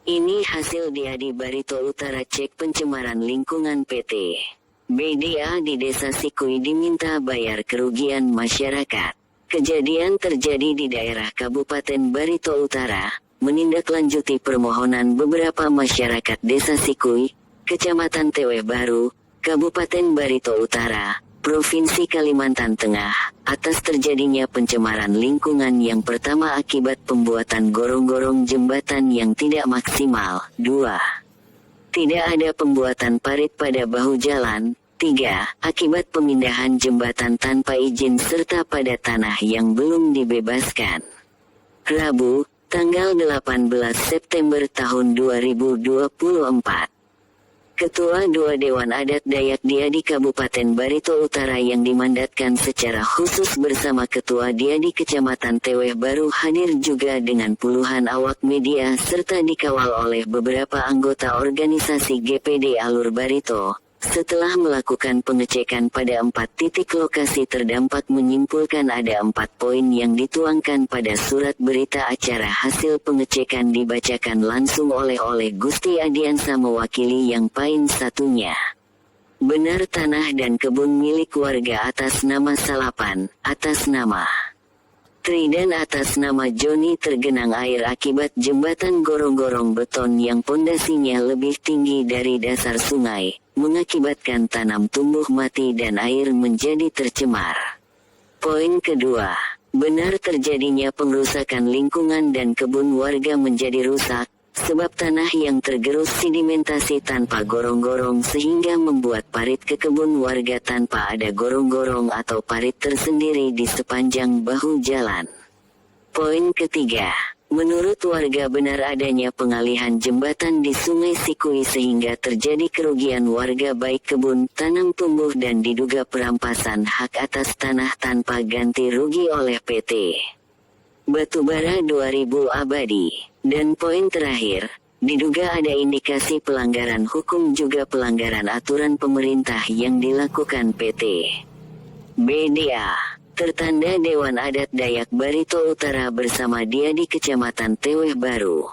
Ini hasil Diadi Barito Utara cek pencemaran lingkungan PT BDA di Desa Sikui diminta bayar kerugian masyarakat. Kejadian terjadi di daerah Kabupaten Barito Utara, menindaklanjuti permohonan beberapa masyarakat Desa Sikui, Kecamatan Teweh Baru, Kabupaten Barito Utara, Provinsi Kalimantan Tengah, atas terjadinya pencemaran lingkungan yang pertama akibat pembuatan gorong-gorong jembatan yang tidak maksimal. 2. Tidak ada pembuatan parit pada bahu jalan. 3. Akibat pemindahan jembatan tanpa izin serta pada tanah yang belum dibebaskan. Rabu, tanggal 18 September tahun 2024. Ketua 2 Dewan Adat Dayak Diadi Kabupaten Barito Utara yang dimandatkan secara khusus bersama Ketua Diadi Kecamatan Teweh Baru hadir juga dengan puluhan awak media serta dikawal oleh beberapa anggota organisasi GPD Alur Barito. Setelah melakukan pengecekan pada 4 titik lokasi terdampak menyimpulkan ada 4 poin yang dituangkan pada surat berita acara. Hasil pengecekan dibacakan langsung oleh Gusti Adiansa mewakili yang poin satunya. Benar tanah dan kebun milik warga atas nama Salapan, atas nama Tri dan atas nama Joni tergenang air akibat jembatan gorong-gorong beton yang pondasinya lebih tinggi dari dasar sungai, mengakibatkan tanam tumbuh mati dan air menjadi tercemar. Poin kedua, benar terjadinya pengrusakan lingkungan dan kebun warga menjadi rusak, sebab tanah yang tergerus sedimentasi tanpa gorong-gorong sehingga membuat parit ke kebun warga tanpa ada gorong-gorong atau parit tersendiri di sepanjang bahu jalan. Poin ketiga, menurut warga benar adanya pengalihan jembatan di Sungai Sikui sehingga terjadi kerugian warga baik kebun, tanam tumbuh dan diduga perampasan hak atas tanah tanpa ganti rugi oleh PT Batubara 2000 Abadi. Dan poin terakhir, diduga ada indikasi pelanggaran hukum juga pelanggaran aturan pemerintah yang dilakukan PT BDA. Tertanda Dewan Adat Dayak Barito Utara bersama Diadi Kecamatan Teweh Baru.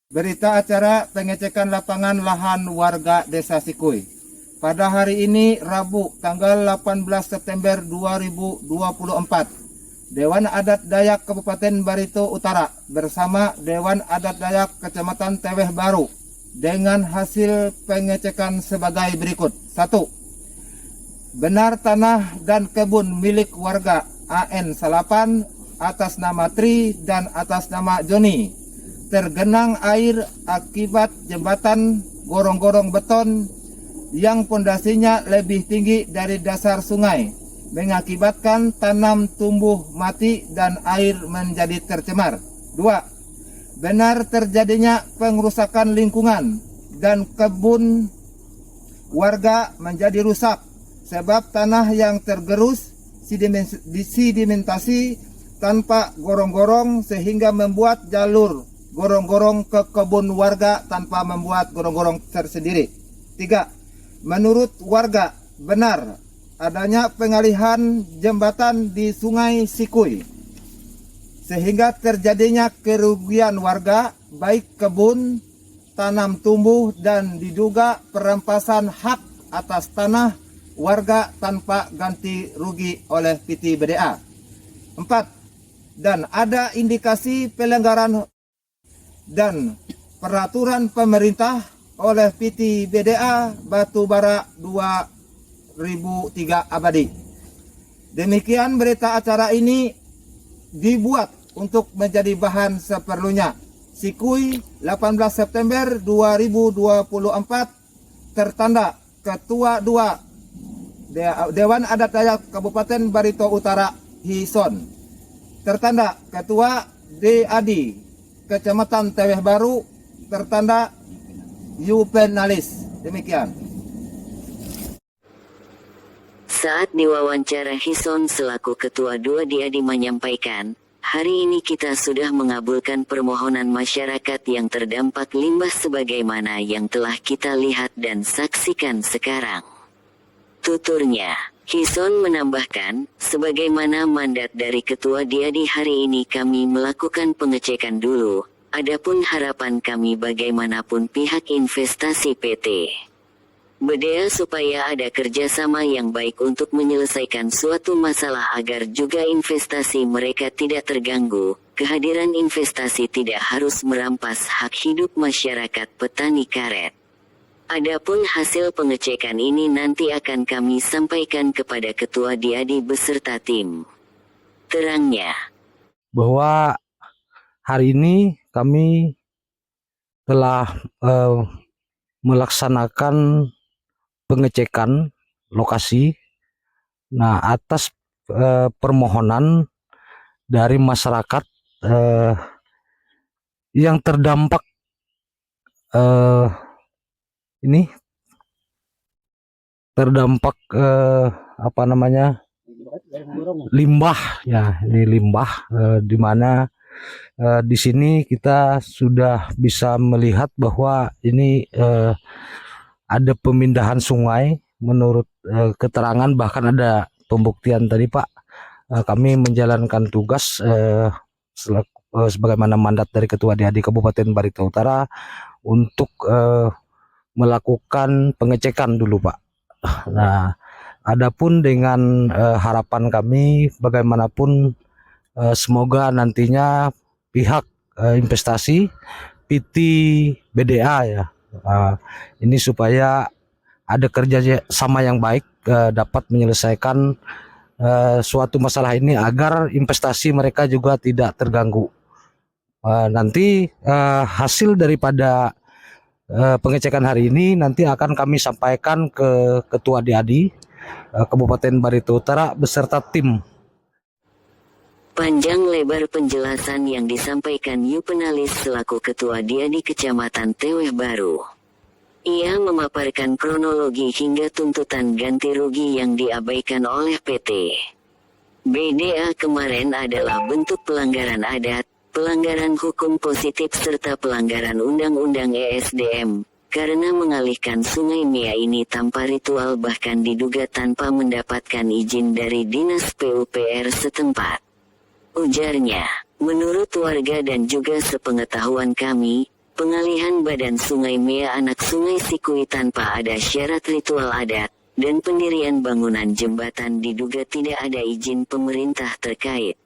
Berita acara pengecekan lapangan lahan warga Desa Sikui. Pada hari ini Rabu tanggal 18 September 2024. Dewan Adat Dayak Kabupaten Barito Utara bersama Dewan Adat Dayak Kecamatan Teweh Baru dengan hasil pengecekan sebagai berikut. 1. Benar tanah dan kebun milik warga AN Salapan atas nama Tri dan atas nama Joni tergenang air akibat jembatan gorong-gorong beton yang pondasinya lebih tinggi dari dasar sungai, mengakibatkan tanam tumbuh mati dan air menjadi tercemar. 2. Benar terjadinya pengrusakan lingkungan dan kebun warga menjadi rusak sebab tanah yang tergerus sedimentasi tanpa gorong-gorong sehingga membuat jalur gorong-gorong ke kebun warga tanpa membuat gorong-gorong tersendiri. 3. Menurut warga benar adanya pengalihan jembatan di Sungai Sikui sehingga terjadinya kerugian warga baik kebun, tanam tumbuh dan diduga perampasan hak atas tanah warga tanpa ganti rugi oleh PT BDA. 4. Dan ada indikasi pelanggaran dan peraturan pemerintah oleh PT BDA Batubara 2003 Abadi. Demikian berita acara ini dibuat untuk menjadi bahan seperlunya. Sikui 18 September 2024, tertanda Ketua 2 Dewan Adat Dayak Kabupaten Barito Utara Hison, tertanda Ketua DAD Kecamatan Teweh Baru, tertanda Yupenalis. Demikian. Saat diwawancara Hison selaku Ketua 2 Diadi menyampaikan, hari ini kita sudah mengabulkan permohonan masyarakat yang terdampak limbah sebagaimana yang telah kita lihat dan saksikan sekarang. Tuturnya, Hison menambahkan, Sebagaimana mandat dari Ketua Diadi hari ini kami melakukan pengecekan dulu, adapun harapan kami bagaimanapun pihak investasi PT Bedea supaya ada kerjasama yang baik untuk menyelesaikan suatu masalah agar juga investasi mereka tidak terganggu. Kehadiran investasi tidak harus merampas hak hidup masyarakat petani karet. Adapun hasil pengecekan ini nanti akan kami sampaikan kepada Ketua Diadi beserta tim. Terangnya, bahwa hari ini kami telah melaksanakan pengecekan lokasi. Nah, atas permohonan dari masyarakat yang terdampak ini terdampak apa namanya, limbah ya, ini limbah di mana di sini kita sudah bisa melihat bahwa ini ada pemindahan sungai menurut keterangan, bahkan ada pembuktian tadi Pak. Kami menjalankan tugas sebagaimana mandat dari Ketua Diadi Kabupaten Barito Utara untuk melakukan pengecekan dulu Pak. Nah, adapun dengan harapan kami bagaimanapun semoga nantinya pihak investasi PT BDA ya, ini supaya ada kerja sama yang baik, dapat menyelesaikan suatu masalah ini agar investasi mereka juga tidak terganggu. Nanti hasil daripada pengecekan hari ini nanti akan kami sampaikan ke Ketua Diadi Kabupaten Barito Utara beserta tim. panjang lebar penjelasan yang disampaikan Yupenalis selaku Ketua Diadi Kecamatan Teweh Baru. Ia memaparkan kronologi hingga tuntutan ganti rugi yang diabaikan oleh PT BDA kemarin adalah bentuk pelanggaran adat, pelanggaran hukum positif serta pelanggaran Undang-Undang ESDM, karena mengalihkan Sungai Mia ini tanpa ritual bahkan diduga tanpa mendapatkan izin dari Dinas PUPR setempat. Ujarnya, menurut warga dan juga sepengetahuan kami, pengalihan badan Sungai Mia anak Sungai Sikui tanpa ada syarat ritual adat, dan pendirian bangunan jembatan diduga tidak ada izin pemerintah terkait.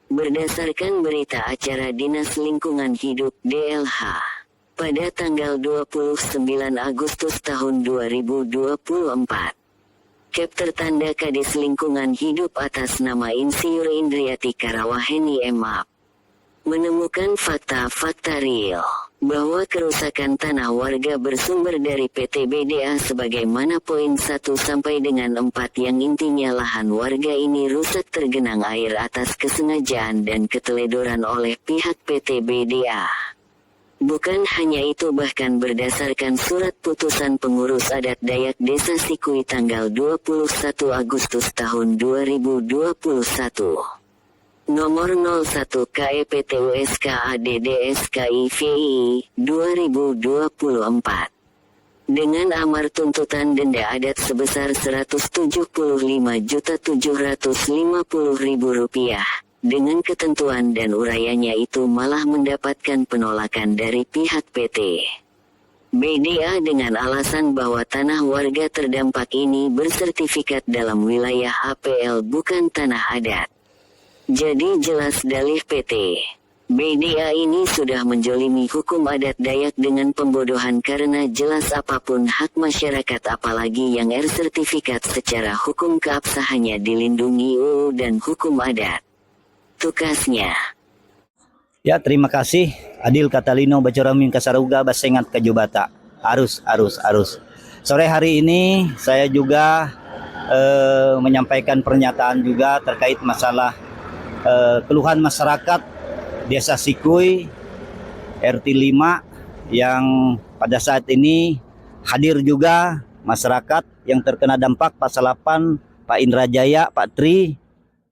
Berdasarkan berita acara Dinas Lingkungan Hidup DLH, pada tanggal 29 Agustus tahun 2024, Kapter Tanda Kadis Lingkungan Hidup atas nama Insinyur Indriati Karawaheni MA menemukan fakta-fakta real bahwa kerusakan tanah warga bersumber dari PT BDA sebagaimana poin 1 sampai dengan 4 yang intinya lahan warga ini rusak tergenang air atas kesengajaan dan keteledoran oleh pihak PT BDA. Bukan hanya itu, bahkan berdasarkan surat putusan pengurus adat Dayak Desa Sikui tanggal 21 Agustus tahun 2021. Nomor 01 KEPTUSK ADDSKIVI 2024. Dengan amar tuntutan denda adat sebesar Rp175.750.000. Dengan ketentuan dan uraiannya itu malah mendapatkan penolakan dari pihak PT BDA dengan alasan bahwa tanah warga terdampak ini bersertifikat dalam wilayah APL bukan tanah adat. Jadi jelas dalih PT BDA ini sudah menjolimi hukum adat Dayak dengan pembodohan karena jelas apapun hak masyarakat apalagi yang sertifikat secara hukum keabsahannya dilindungi UU dan hukum adat. Tukasnya. Ya, terima kasih Adil Katalino Bacoramin Kasaruga Basengat Kajubata. Arus. Sore hari ini saya juga menyampaikan pernyataan juga terkait masalah keluhan masyarakat Desa Sikui RT 5 yang pada saat ini hadir juga masyarakat yang terkena dampak Pasal 8, Pak Indra Jaya, Pak Tri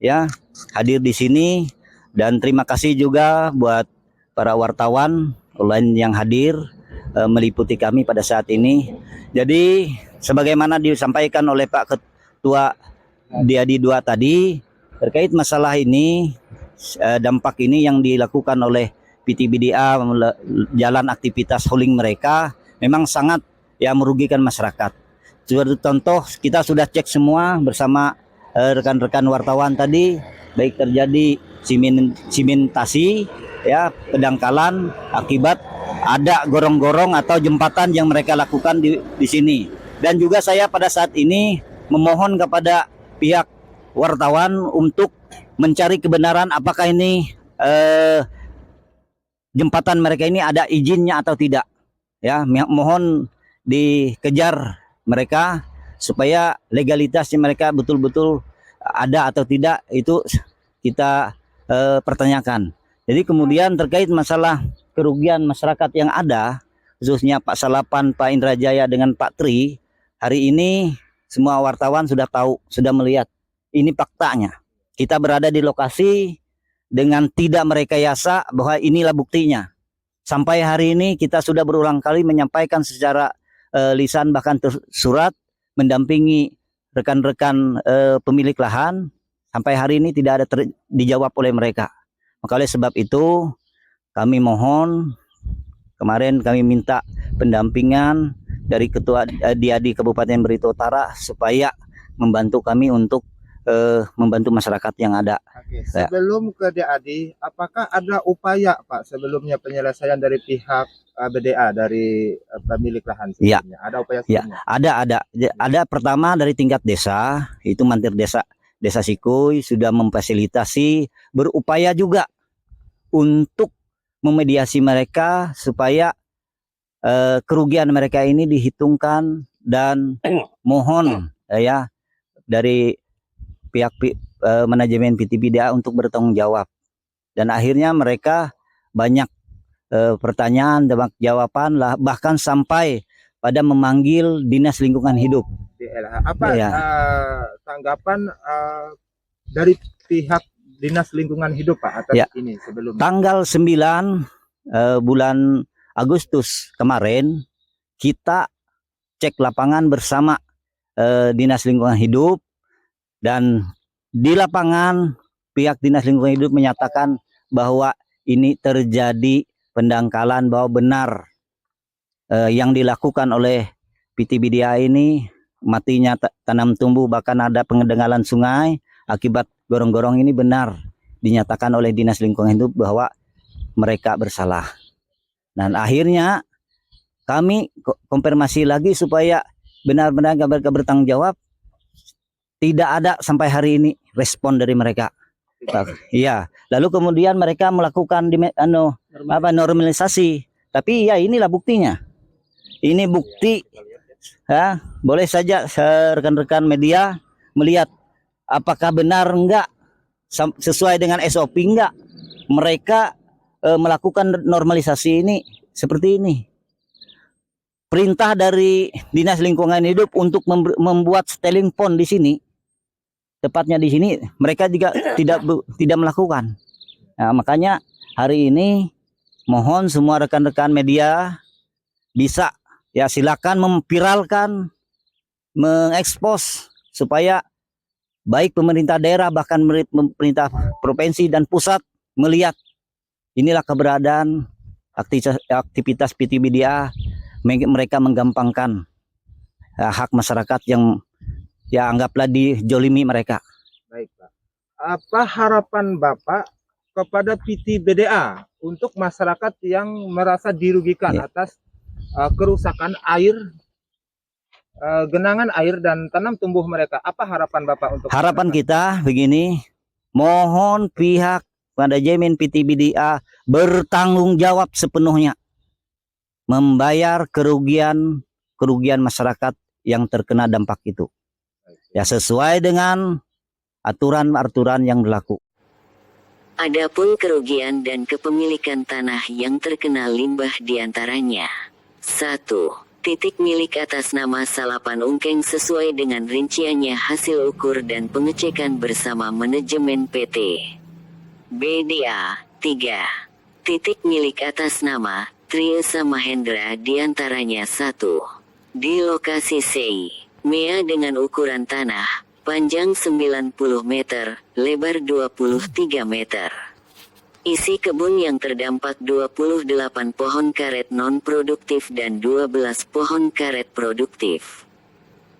ya, hadir di sini, dan terima kasih juga buat para wartawan online yang hadir meliputi kami pada saat ini. Jadi sebagaimana disampaikan oleh Pak Ketua Diadi 2 tadi, terkait masalah ini, dampak ini yang dilakukan oleh PT BDA jalan aktivitas hauling mereka memang sangat ya merugikan masyarakat. Sebagai contoh, kita sudah cek semua bersama rekan-rekan wartawan tadi, baik terjadi simentasi, ya pendangkalan akibat ada gorong-gorong atau jembatan yang mereka lakukan di sini. Dan juga saya pada saat ini memohon kepada pihak wartawan untuk mencari kebenaran apakah ini jembatan mereka ini ada izinnya atau tidak. Ya, mohon dikejar mereka supaya legalitasnya mereka betul-betul ada atau tidak, itu kita pertanyakan. Jadi kemudian terkait masalah kerugian masyarakat yang ada, khususnya Pak Salapan, Pak Indrajaya dengan Pak Tri, hari ini semua wartawan sudah tahu, sudah melihat. Ini faktanya. Kita berada di lokasi dengan tidak merekayasa bahwa inilah buktinya. Sampai hari ini kita sudah berulang kali menyampaikan secara lisan bahkan tersurat mendampingi rekan-rekan pemilik lahan. Sampai hari ini tidak ada dijawab oleh mereka. Maka oleh sebab itu kami mohon, kemarin kami minta pendampingan dari Ketua Diadi Kabupaten Barito Utara supaya membantu kami untuk membantu masyarakat yang ada. Oke, sebelum ke Diadi, apakah ada upaya Pak sebelumnya penyelesaian dari pihak BDA dari pemilik lahan sebelumnya? Ada upaya sebelumnya? Ya, ada pertama dari tingkat desa, itu Mantir Desa Sikuy sudah memfasilitasi, berupaya juga untuk memediasi mereka supaya kerugian mereka ini dihitungkan, dan mohon ya dari pihak manajemen PT BDA untuk bertanggung jawab. Dan akhirnya mereka banyak pertanyaan dan jawaban lah, bahkan sampai pada memanggil Dinas Lingkungan Hidup. DLH. Apa tanggapan dari pihak Dinas Lingkungan Hidup Pak atas ini sebelumnya? Tanggal 9 bulan Agustus kemarin kita cek lapangan bersama Dinas Lingkungan Hidup, dan di lapangan pihak Dinas Lingkungan Hidup menyatakan bahwa ini terjadi pendangkalan, bahwa benar yang dilakukan oleh PT BDA ini, matinya tanam tumbuh, bahkan ada pengendenggalan sungai akibat gorong-gorong ini, benar dinyatakan oleh Dinas Lingkungan Hidup bahwa mereka bersalah. Dan akhirnya kami konfirmasi lagi supaya benar-benar mereka bertanggung jawab. Tidak ada sampai hari ini respon dari mereka. Iya. Lalu kemudian mereka melakukan normalisasi. Tapi ya inilah buktinya. Ini bukti. Ya, boleh saja rekan-rekan media melihat apakah benar enggak sesuai dengan SOP enggak mereka melakukan normalisasi ini seperti ini. Perintah dari Dinas Lingkungan Hidup untuk membuat styling pond di sini, tepatnya di sini, mereka juga tidak melakukan. Nah, makanya hari ini mohon semua rekan-rekan media bisa ya silakan memviralkan, mengekspos supaya baik pemerintah daerah bahkan pemerintah provinsi dan pusat melihat inilah keberadaan aktivitas PT BDA. Mereka menggampangkan hak masyarakat yang ya anggaplah dijolimi mereka. Baik Pak. Apa harapan Bapak kepada PT BDA untuk masyarakat yang merasa dirugikan atas kerusakan air, genangan air dan tanam tumbuh mereka? Apa harapan Bapak untuk harapan masyarakat? kita begini, mohon pihak manajemen PT BDA bertanggung jawab sepenuhnya membayar kerugian masyarakat yang terkena dampak itu. Ya sesuai dengan aturan-aturan yang berlaku. Adapun kerugian dan kepemilikan tanah yang terkena limbah diantaranya: 1. Titik milik atas nama Salapan Ungkeng sesuai dengan rinciannya hasil ukur dan pengecekan bersama manajemen PT BDA. 3. Titik milik atas nama Triesa Mahendra diantaranya 1. Di lokasi CI MEA dengan ukuran tanah panjang 90 meter, lebar 23 meter. Isi kebun yang terdampak 28 pohon karet non-produktif dan 12 pohon karet produktif.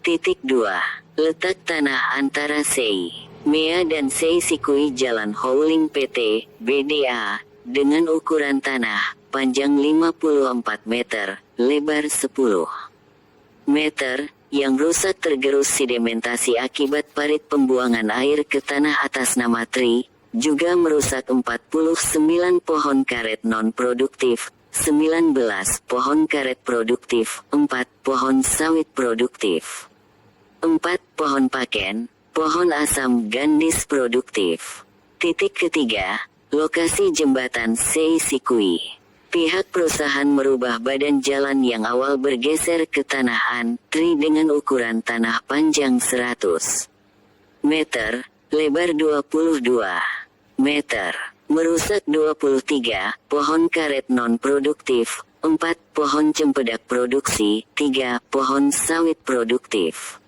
Titik 2. Letak tanah antara SEI MEA dan SEI Sikui Jalan Hauling PT, BDA, dengan ukuran tanah, panjang 54 meter, lebar 10 meter, yang rusak tergerus sedimentasi akibat parit pembuangan air ke tanah atas nama Tri, juga merusak 49 pohon karet non-produktif, 19 pohon karet produktif, 4 pohon sawit produktif, 4 pohon paken, pohon asam gandis produktif. Titik ketiga, lokasi jembatan SEI Sikui. Pihak perusahaan merubah badan jalan yang awal bergeser ke tanah Tri dengan ukuran tanah panjang 100 meter, lebar 22 meter. Merusak 23 pohon karet non-produktif, 4 pohon cempedak produksi, 3 pohon sawit produktif.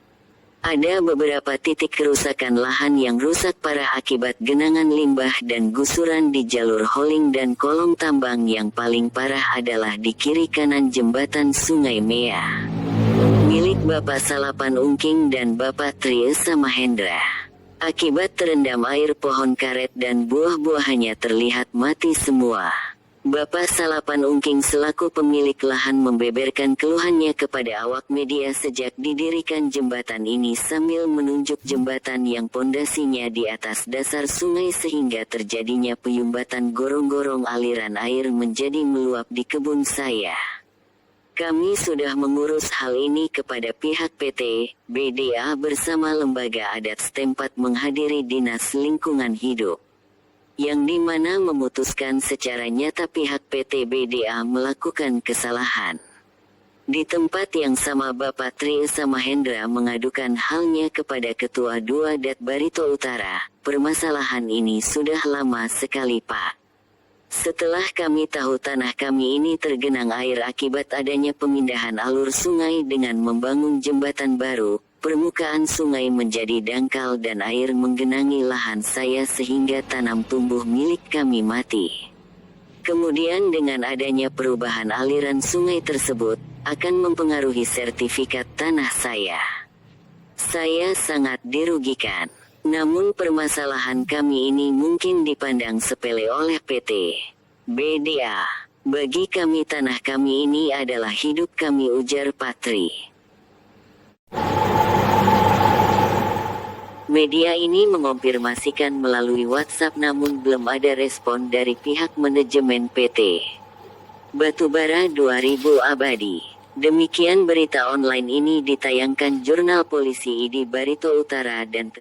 Ada beberapa titik kerusakan lahan yang rusak parah akibat genangan limbah dan gusuran di jalur hauling dan kolong tambang. Yang paling parah adalah di kiri kanan jembatan Sungai MEA, milik Bapak Salapan Ungking dan Bapak Tri Esa Mahendra. Akibat terendam air, pohon karet dan buah-buahannya terlihat mati semua. Bapak Salapan Ungking selaku pemilik lahan membeberkan keluhannya kepada awak media sejak didirikan jembatan ini sambil menunjuk jembatan yang pondasinya di atas dasar sungai sehingga terjadinya penyumbatan gorong-gorong aliran air menjadi meluap di kebun saya. Kami sudah mengurus hal ini kepada pihak PT, BDA bersama lembaga adat setempat menghadiri Dinas Lingkungan Hidup, yang dimana memutuskan secara nyata pihak PT BDA melakukan kesalahan. Di tempat yang sama Bapak Tri Esa Mahendra mengadukan halnya kepada Ketua 2 Dat Barito Utara. Permasalahan ini sudah lama sekali Pak. Setelah kami tahu tanah kami ini tergenang air akibat adanya pemindahan alur sungai dengan membangun jembatan baru, permukaan sungai menjadi dangkal dan air menggenangi lahan saya sehingga tanam tumbuh milik kami mati. Kemudian dengan adanya perubahan aliran sungai tersebut, akan mempengaruhi sertifikat tanah saya. Saya sangat dirugikan. Namun permasalahan kami ini mungkin dipandang sepele oleh PT BDA. Bagi kami tanah kami ini adalah hidup kami, ujar Patri. Media ini mengonfirmasikan melalui WhatsApp namun belum ada respon dari pihak manajemen PT Batubara 2000 Abadi. Demikian berita online ini ditayangkan Jurnal Polisi ID Barito Utara dan